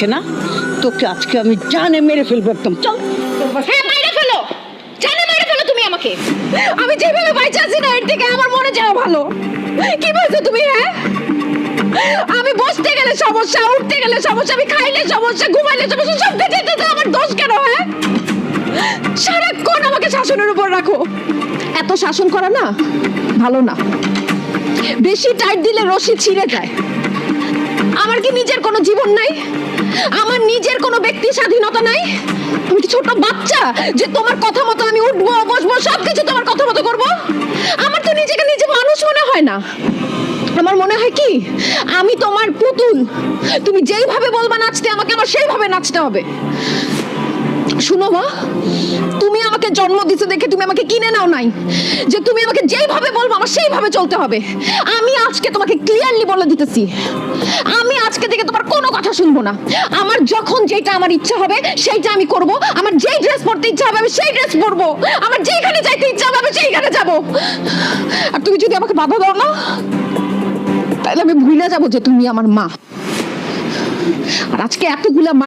আছে না, তোকে আজকে আমি জানে মেরে ফেলবো একদম। চল। হ্যাঁ মেরে ফেলো, জানে মেরে ফেলো তুমি আমাকে। আমি যেভাবে বাইচে আছি না, এর থেকে আমার মনে যাওয়া ভালো। কি বলছো তুমি? হ্যাঁ, আমি বসতে গেলে সমস্যা, উঠতে গেলে সমস্যা, আমি খাইলে সমস্যা, ঘুমাইলে সমস্যা, সব কিছুতে তো আমার দোষ কেন? হ্যাঁ, সারাক্ষণ আমাকে শাসনের উপর রাখো। এত শাসন করা না ভালো না, বেশি টাইট দিলে রশি ছিঁড়ে যায়। আমার কি নিজের কোনো জীবন নাই? আমার নিজের কোনো ব্যক্তি স্বাধীনতা নাই? আমি কি ছোট বাচ্চা যে তোমার কথা মতো আমি উঠবো, বসবো, সবকিছু তোমার কথা মতো করবো? আমার তো নিজেকে নিজে মানুষ মনে হয় না। আমার মনে হয় কি, আমি তোমার পুতুল। তুমি যেইভাবে বলবা নাচতে, আমাকে আমার সেইভাবে নাচতে হবে। শুনো মা, তুমি আমাকে জন্ম দিছো দেখে তুমি আমাকে কিনে নাও নাই যে তুমি আমাকে যেইভাবে বলবো আমার সেইভাবে চলতে হবে। আমি আজকে তোমাকে ক্লিয়ারলি বলে দিতেছি, আমি আজকে থেকে তোমার কোনো কথা শুনবো না। আমার যখন যেটা আমার ইচ্ছা হবে সেইটা আমি করব। আমার যেই ড্রেস পরতে ইচ্ছা হবে আমি সেই ড্রেস পরবো। আমার যেইখানে যাইতে ইচ্ছা হবে আমি সেইখানে যাব। আর তুমি যদি আমাকে বাধা দাও না, তাহলে আমি ভুলে যাবো যে তুমি আমার মা। আর আজকে এতগুলা